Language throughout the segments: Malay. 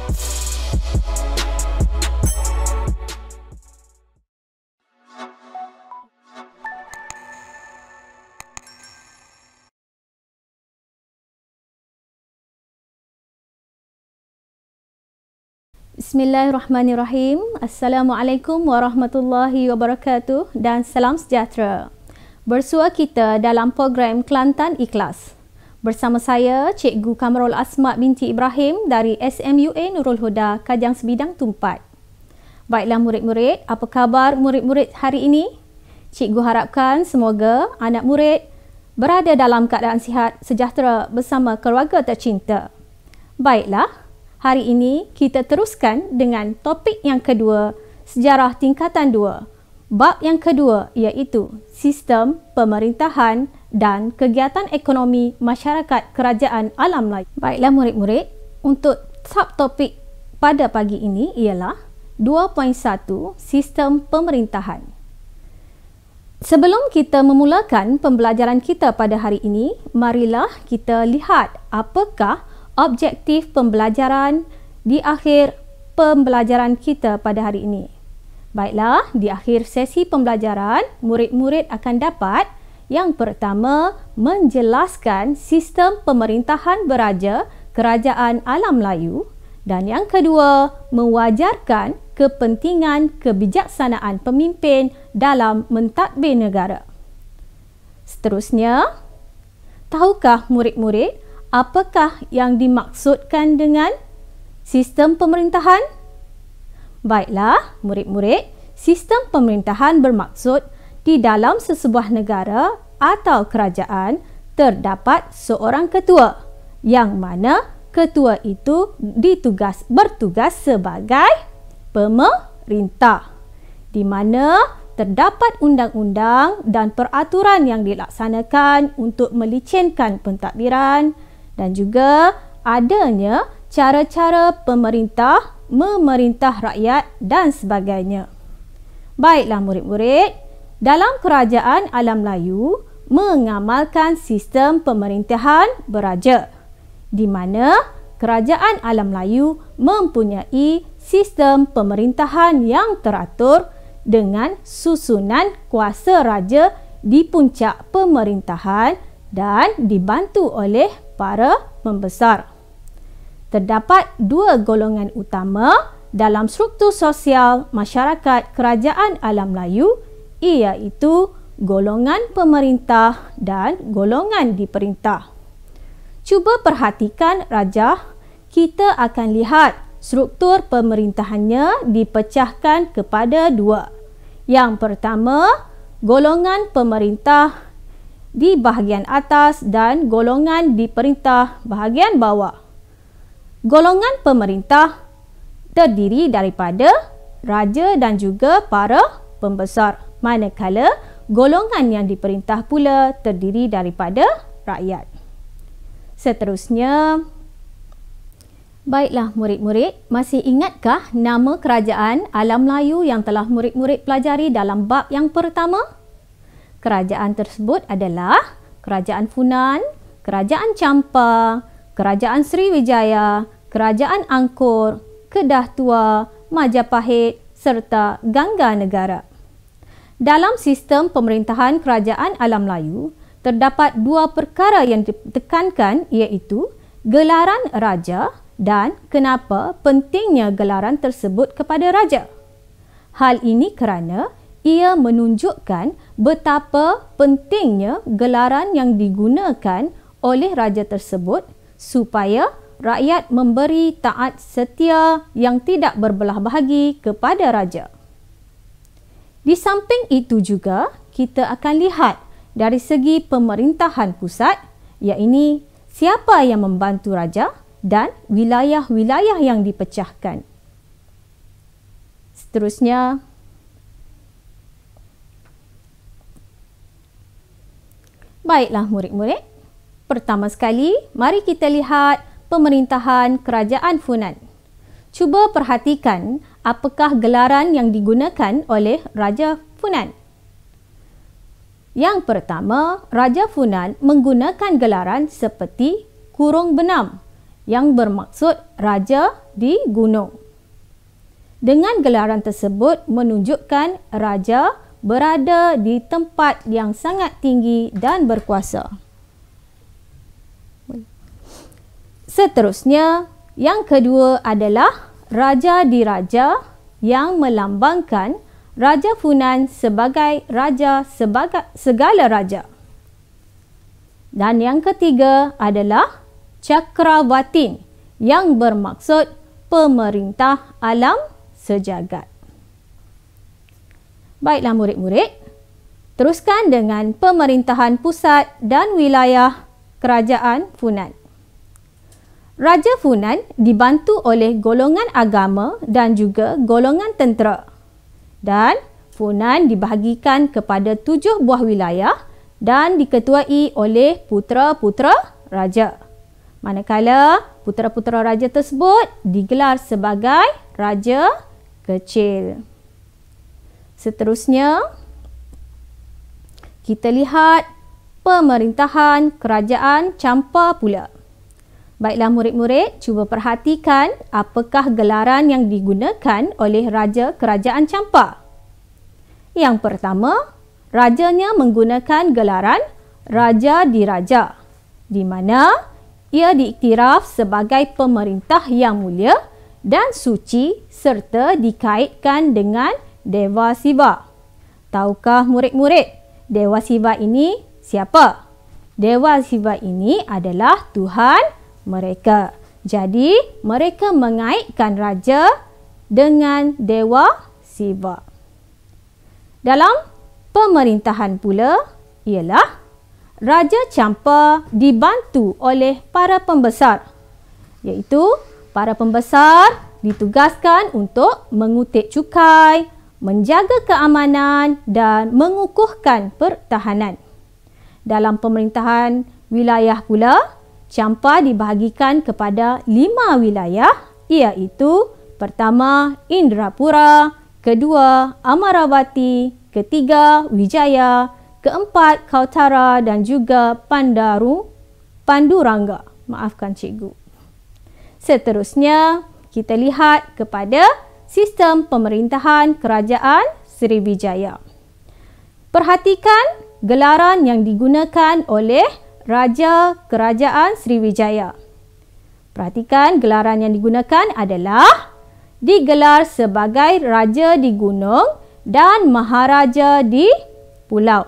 Bismillahirrahmanirrahim. Assalamualaikum warahmatullahi wabarakatuh dan salam sejahtera. Bersua kita dalam program Kelantan Ikhlas. Bersama saya, Cikgu Kamarul Asma binti Ibrahim dari SMUA Nurul Huda, Kajang Sebidang Tumpat. Baiklah murid-murid, apa khabar murid-murid hari ini? Cikgu harapkan semoga anak murid berada dalam keadaan sihat sejahtera bersama keluarga tercinta. Baiklah, hari ini kita teruskan dengan topik yang kedua, sejarah tingkatan 2. Bab yang kedua iaitu sistem pemerintahan dan kegiatan ekonomi masyarakat kerajaan alam layu. Baiklah murid-murid, untuk subtopik pada pagi ini ialah 2.1 sistem pemerintahan. Sebelum kita memulakan pembelajaran kita pada hari ini, marilah kita lihat apakah objektif pembelajaran di akhir pembelajaran kita pada hari ini. Baiklah, di akhir sesi pembelajaran, murid-murid akan dapat yang pertama, menjelaskan sistem pemerintahan beraja kerajaan alam Melayu, dan yang kedua, mewajarkan kepentingan kebijaksanaan pemimpin dalam mentadbir negara. Seterusnya, tahukah murid-murid apakah yang dimaksudkan dengan sistem pemerintahan? Baiklah, murid-murid, sistem pemerintahan bermaksud di dalam sesebuah negara atau kerajaan terdapat seorang ketua, yang mana ketua itu bertugas sebagai pemerintah, di mana terdapat undang-undang dan peraturan yang dilaksanakan untuk melicinkan pentadbiran, dan juga adanya cara-cara pemerintah memerintah rakyat dan sebagainya. Baiklah murid-murid, dalam kerajaan alam Melayu mengamalkan sistem pemerintahan beraja, di mana kerajaan alam Melayu mempunyai sistem pemerintahan yang teratur dengan susunan kuasa raja di puncak pemerintahan dan dibantu oleh para pembesar. Terdapat dua golongan utama dalam struktur sosial masyarakat kerajaan alam Melayu, iaitu golongan pemerintah dan golongan diperintah. Cuba perhatikan rajah, kita akan lihat struktur pemerintahannya dipecahkan kepada dua. Yang pertama, golongan pemerintah di bahagian atas dan golongan diperintah bahagian bawah. Golongan pemerintah terdiri daripada raja dan juga para pembesar, manakala golongan yang diperintah pula terdiri daripada rakyat. Seterusnya, baiklah murid-murid, masih ingatkah nama kerajaan alam Melayu yang telah murid-murid pelajari dalam bab yang pertama? Kerajaan tersebut adalah Kerajaan Funan, Kerajaan Champa, Kerajaan Sriwijaya, Kerajaan Angkor, Kedah Tua, Majapahit serta Gangga Negara. Dalam sistem pemerintahan kerajaan alam Melayu, terdapat dua perkara yang ditekankan, iaitu gelaran raja dan kenapa pentingnya gelaran tersebut kepada raja. Hal ini kerana ia menunjukkan betapa pentingnya gelaran yang digunakan oleh raja tersebut supaya rakyat memberi taat setia yang tidak berbelah bahagi kepada raja. Di samping itu juga, kita akan lihat dari segi pemerintahan pusat, iaitu siapa yang membantu raja dan wilayah-wilayah yang dipecahkan. Seterusnya, baiklah murid-murid, pertama sekali mari kita lihat pemerintahan kerajaan Funan. Cuba perhatikan apakah gelaran yang digunakan oleh Raja Funan. Yang pertama, Raja Funan menggunakan gelaran seperti kurung benam, yang bermaksud raja di gunung. Dengan gelaran tersebut menunjukkan raja berada di tempat yang sangat tinggi dan berkuasa. Seterusnya, yang kedua adalah raja diraja yang melambangkan Raja Funan sebagai raja segala raja. Dan yang ketiga adalah Cakrawatin yang bermaksud pemerintah alam sejagat. Baiklah murid-murid, teruskan dengan pemerintahan pusat dan wilayah kerajaan Funan. Raja Funan dibantu oleh golongan agama dan juga golongan tentera. Dan Funan dibahagikan kepada 7 buah wilayah dan diketuai oleh putera-putera raja. Manakala putera-putera raja tersebut digelar sebagai raja kecil. Seterusnya, kita lihat pemerintahan kerajaan Champa pula. Baiklah murid-murid, cuba perhatikan apakah gelaran yang digunakan oleh raja kerajaan Champa. Yang pertama, rajanya menggunakan gelaran Raja Diraja, di mana ia diiktiraf sebagai pemerintah yang mulia dan suci serta dikaitkan dengan Dewa Siva. Tahukah murid-murid, Dewa Siva ini siapa? Dewa Siva ini adalah Tuhan mereka. Jadi, mereka mengaitkan raja dengan Dewa Siva. Dalam pemerintahan pula ialah Raja Champa dibantu oleh para pembesar, iaitu para pembesar ditugaskan untuk mengutip cukai, menjaga keamanan dan mengukuhkan pertahanan. Dalam pemerintahan wilayah pula, Champa dibahagikan kepada 5 wilayah, iaitu pertama Indrapura, kedua Amaravati, ketiga Wijaya, keempat Kautara dan juga Panduranga. Maafkan cikgu. Seterusnya, kita lihat kepada sistem pemerintahan kerajaan Sriwijaya. Perhatikan gelaran yang digunakan oleh Raja Kerajaan Sriwijaya. Perhatikan gelaran yang digunakan adalah digelar sebagai Raja di Gunung dan Maharaja di Pulau.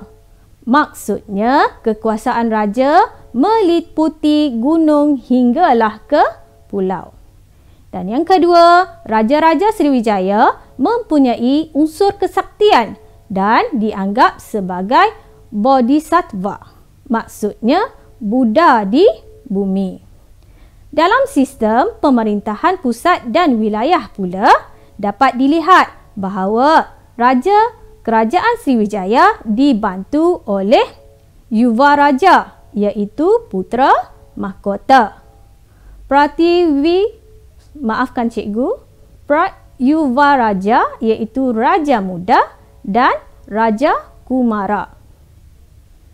Maksudnya, kekuasaan raja meliputi gunung hinggalah ke pulau. Dan yang kedua, Raja-Raja Sriwijaya mempunyai unsur kesaktian dan dianggap sebagai Bodhisattva. Maksudnya, Buddha di bumi. Dalam sistem pemerintahan pusat dan wilayah pula, dapat dilihat bahawa Raja Kerajaan Sriwijaya dibantu oleh Yuva Raja, iaitu putera mahkota. Maafkan cikgu, Pratyuva Raja, iaitu Raja Muda dan Raja Kumara.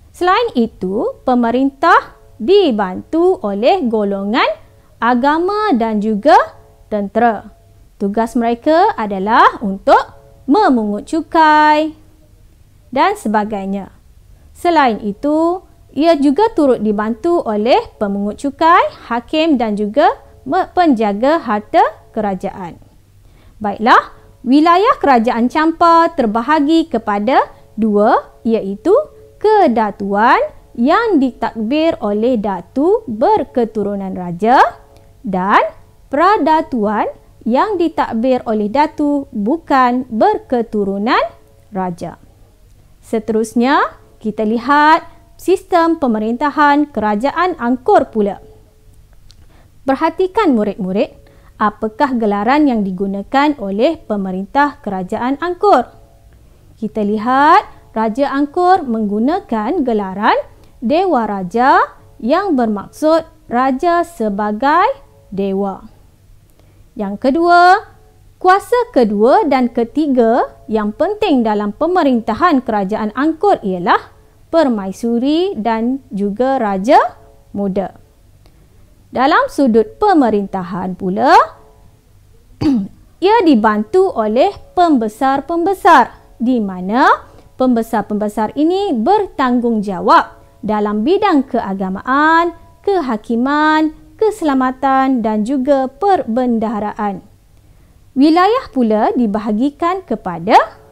Selain itu, pemerintah dibantu oleh golongan agama dan juga tentera. Tugas mereka adalah untuk memungut cukai dan sebagainya. Selain itu, ia juga turut dibantu oleh pemungut cukai, hakim dan juga penjaga harta kerajaan. Baiklah, wilayah kerajaan Champa terbahagi kepada 2, iaitu kedatuan yang ditakbir oleh datu berketurunan raja dan pradatuan yang ditakbir oleh datu bukan berketurunan raja. Seterusnya, kita lihat sistem pemerintahan kerajaan Angkor pula. Perhatikan murid-murid, apakah gelaran yang digunakan oleh pemerintah kerajaan Angkor? Kita lihat Raja Angkor menggunakan gelaran Dewa Raja yang bermaksud raja sebagai dewa. Yang kedua, kuasa kedua dan ketiga yang penting dalam pemerintahan kerajaan Angkor ialah Permaisuri dan juga Raja Muda. Dalam sudut pemerintahan pula, ia dibantu oleh pembesar-pembesar di mana pembesar-pembesar ini bertanggungjawab dalam bidang keagamaan, kehakiman, keselamatan dan juga perbendaharaan. Wilayah pula dibahagikan kepada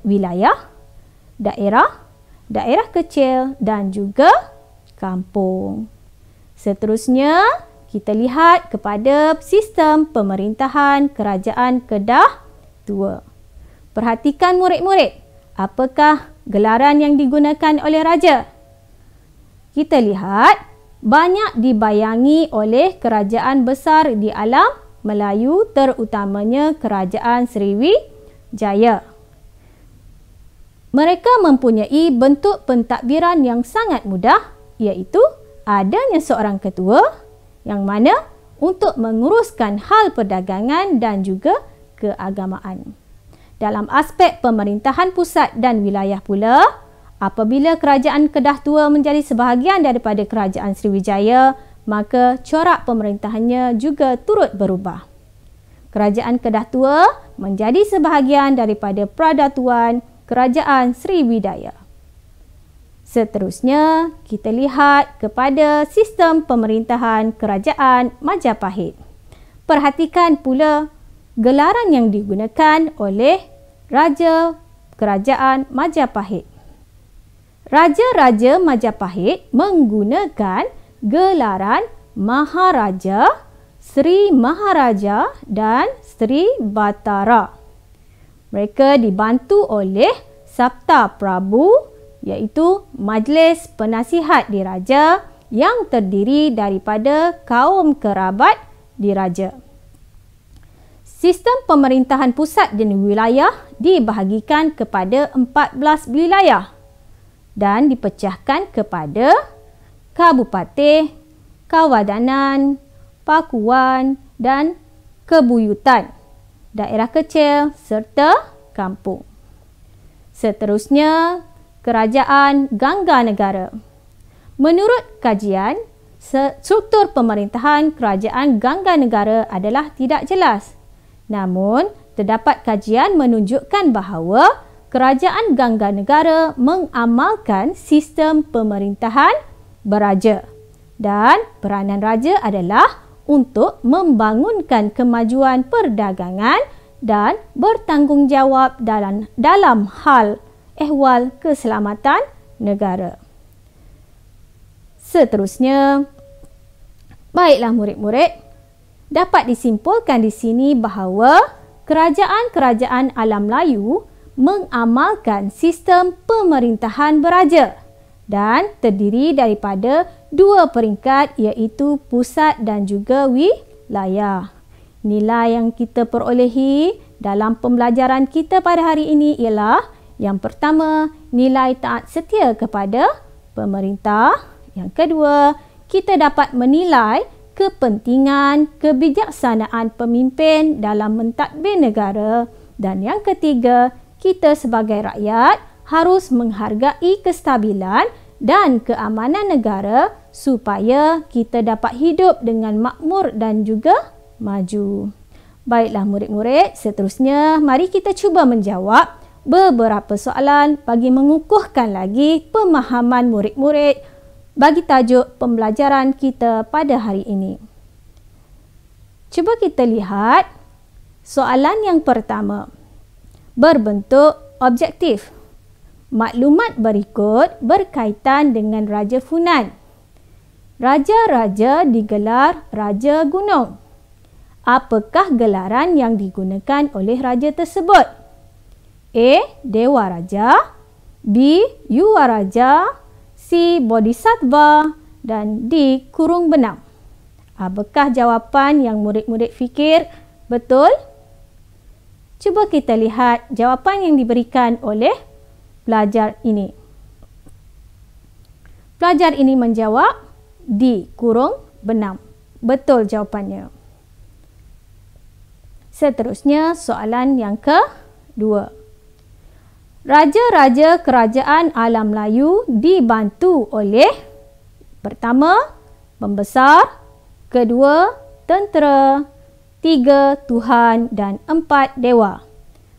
wilayah, daerah, daerah kecil dan juga kampung. Seterusnya, kita lihat kepada sistem pemerintahan Kerajaan Kedah Tua. Perhatikan murid-murid, apakah gelaran yang digunakan oleh raja? Kita lihat, banyak dibayangi oleh kerajaan besar di alam Melayu, terutamanya Kerajaan Sriwijaya. Mereka mempunyai bentuk pentadbiran yang sangat mudah, iaitu adanya seorang ketua yang mana untuk menguruskan hal perdagangan dan juga keagamaan. Dalam aspek pemerintahan pusat dan wilayah pula, apabila Kerajaan Kedah Tua menjadi sebahagian daripada Kerajaan Sriwijaya, maka corak pemerintahannya juga turut berubah. Kerajaan Kedah Tua menjadi sebahagian daripada Perdatuan Kerajaan Sriwijaya. Seterusnya, kita lihat kepada sistem pemerintahan Kerajaan Majapahit. Perhatikan pula gelaran yang digunakan oleh Raja Kerajaan Majapahit. Raja-raja Majapahit menggunakan gelaran Maharaja, Sri Maharaja dan Sri Batara. Mereka dibantu oleh Sabta Prabu, iaitu Majlis Penasihat Diraja yang terdiri daripada kaum kerabat diraja. Sistem pemerintahan pusat dan wilayah dibahagikan kepada 14 wilayah dan dipecahkan kepada kabupaten, kawadanan, pakuan dan kebuyutan, daerah kecil serta kampung. Seterusnya, Kerajaan Gangga Negara. Menurut kajian, struktur pemerintahan Kerajaan Gangga Negara adalah tidak jelas. Namun, terdapat kajian menunjukkan bahawa Kerajaan Gangga Negara mengamalkan sistem pemerintahan beraja dan peranan raja adalah untuk membangunkan kemajuan perdagangan dan bertanggungjawab dalam hal ehwal keselamatan negara. Seterusnya, baiklah murid-murid, dapat disimpulkan di sini bahawa kerajaan-kerajaan alam Melayu mengamalkan sistem pemerintahan beraja dan terdiri daripada dua peringkat iaitu pusat dan juga wilayah. Nilai yang kita perolehi dalam pembelajaran kita pada hari ini ialah yang pertama, nilai taat setia kepada pemerintah. Yang kedua, kita dapat menilai kepentingan kebijaksanaan pemimpin dalam mentadbir negara. Dan yang ketiga, kita sebagai rakyat harus menghargai kestabilan dan keamanan negara supaya kita dapat hidup dengan makmur dan juga maju. Baiklah murid-murid, seterusnya mari kita cuba menjawab beberapa soalan bagi mengukuhkan lagi pemahaman murid-murid bagi tajuk pembelajaran kita pada hari ini. Cuba kita lihat soalan yang pertama. Berbentuk objektif. Maklumat berikut berkaitan dengan Raja Funan. Raja-raja digelar Raja Gunung. Apakah gelaran yang digunakan oleh raja tersebut? A. Dewa Raja, B. Yuwa Raja, C. Bodhisattva dan D. Kurung Benam. Apakah jawapan yang murid-murid fikir betul? Cuba kita lihat jawapan yang diberikan oleh pelajar ini. Pelajar ini menjawab D. Kurung Benam. Betul jawapannya. Seterusnya soalan yang kedua. Raja-raja kerajaan alam Melayu dibantu oleh pertama, pembesar, kedua, tentera, 3 Tuhan dan 4 dewa.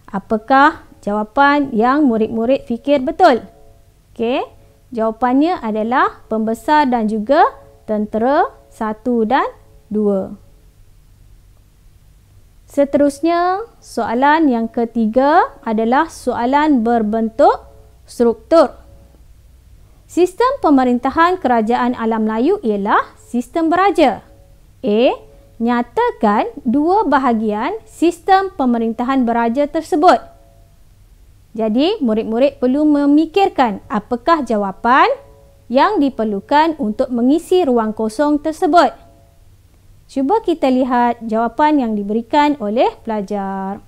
Apakah jawapan yang murid-murid fikir betul? Okey, jawapannya adalah pembesar dan juga tentera 1 dan 2. Seterusnya, soalan yang ketiga adalah soalan berbentuk struktur. Sistem pemerintahan kerajaan alam Melayu ialah sistem beraja. A. Nyatakan dua bahagian sistem pemerintahan beraja tersebut. Jadi, murid-murid perlu memikirkan apakah jawapan yang diperlukan untuk mengisi ruang kosong tersebut. Cuba kita lihat jawapan yang diberikan oleh pelajar.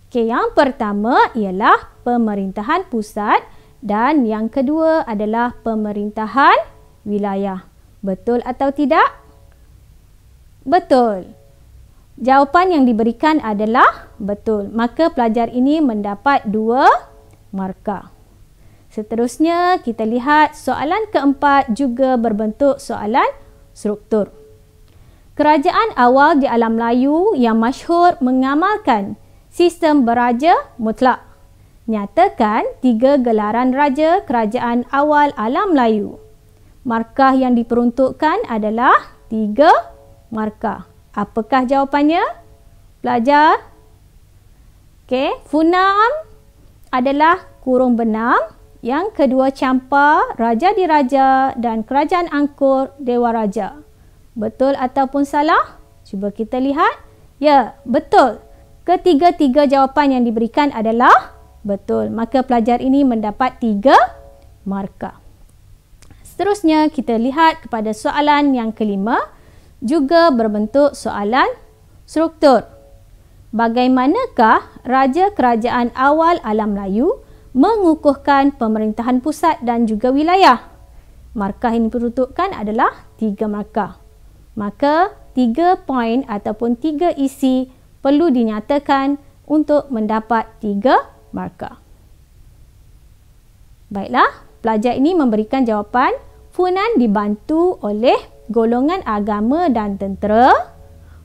Okey, yang pertama ialah pemerintahan pusat dan yang kedua adalah pemerintahan wilayah. Betul atau tidak? Betul. Jawapan yang diberikan adalah betul. Maka pelajar ini mendapat 2 markah. Seterusnya, kita lihat soalan keempat juga berbentuk soalan struktur. Kerajaan awal di alam Melayu yang masyhur mengamalkan sistem beraja mutlak. Nyatakan 3 gelaran raja kerajaan awal alam Melayu. Markah yang diperuntukkan adalah 3 markah. Apakah jawapannya? Pelajar? Okey, Funam adalah kurung benam. Yang kedua Campa, Raja Diraja dan Kerajaan Angkor, Dewa Raja. Betul ataupun salah? Cuba kita lihat. Ya, betul. Ketiga-tiga jawapan yang diberikan adalah betul. Maka pelajar ini mendapat 3 markah. Seterusnya, kita lihat kepada soalan yang kelima. Juga berbentuk soalan struktur. Bagaimanakah raja kerajaan awal alam Melayu mengukuhkan pemerintahan pusat dan juga wilayah? Markah yang diperuntukkan adalah 3 markah. Maka 3 poin ataupun 3 isi perlu dinyatakan untuk mendapat 3 markah. Baiklah, pelajar ini memberikan jawapan Funan dibantu oleh golongan agama dan tentera.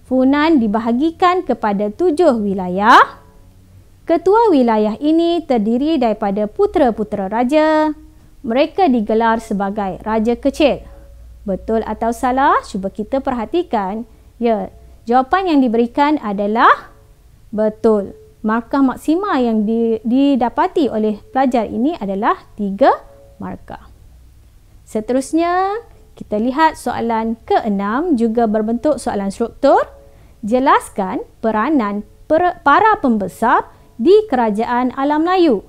Funan dibahagikan kepada 7 wilayah. Ketua wilayah ini terdiri daripada putera-putera raja. Mereka digelar sebagai raja kecil. Betul atau salah? Cuba kita perhatikan. Ya, jawapan yang diberikan adalah betul. Markah maksima yang didapati oleh pelajar ini adalah 3 markah. Seterusnya, kita lihat soalan ke-6 juga berbentuk soalan struktur. Jelaskan peranan para pembesar di kerajaan alam Melayu.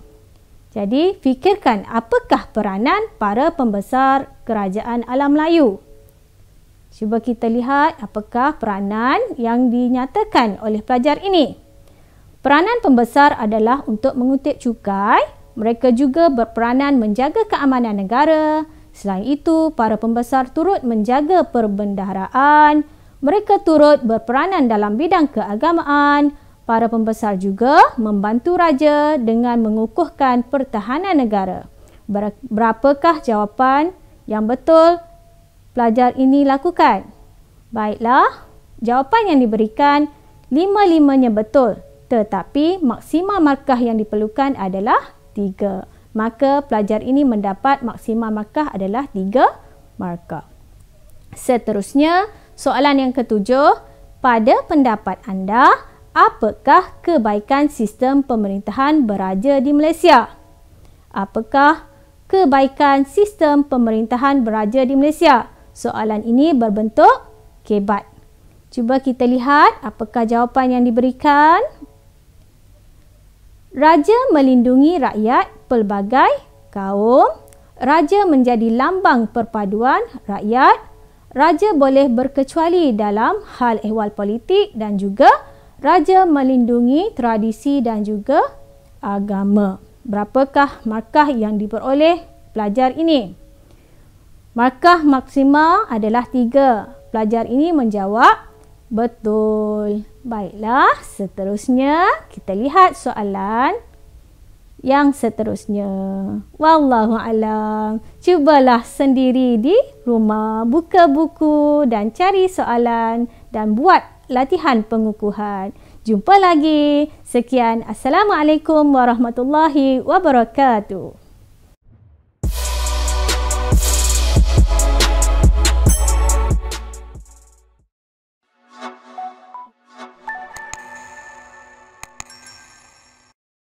Jadi, fikirkan apakah peranan para pembesar kerajaan alam Melayu. Cuba kita lihat apakah peranan yang dinyatakan oleh pelajar ini. Peranan pembesar adalah untuk mengutip cukai. Mereka juga berperanan menjaga keamanan negara. Selain itu, para pembesar turut menjaga perbendaharaan. Mereka turut berperanan dalam bidang keagamaan. Para pembesar juga membantu raja dengan mengukuhkan pertahanan negara. Berapakah jawapan yang betul pelajar ini lakukan? Baiklah, jawapan yang diberikan 5-5-nya betul. Tetapi maksima markah yang diperlukan adalah 3. Maka pelajar ini mendapat maksima markah adalah 3 markah. Seterusnya, soalan yang ke-7. Pada pendapat anda, apakah kebaikan sistem pemerintahan beraja di Malaysia? Apakah kebaikan sistem pemerintahan beraja di Malaysia? Soalan ini berbentuk kebat. Cuba kita lihat apakah jawapan yang diberikan. Raja melindungi rakyat pelbagai kaum. Raja menjadi lambang perpaduan rakyat. Raja boleh berkecuali dalam hal ehwal politik dan juga raja melindungi tradisi dan juga agama. Berapakah markah yang diperoleh pelajar ini? Markah maksima adalah 3. Pelajar ini menjawab betul. Baiklah, seterusnya kita lihat soalan yang seterusnya. Wallahualam. Cubalah sendiri di rumah, buka buku dan cari soalan dan buat latihan pengukuhan. Jumpa lagi. Sekian. Assalamualaikum warahmatullahi wabarakatuh.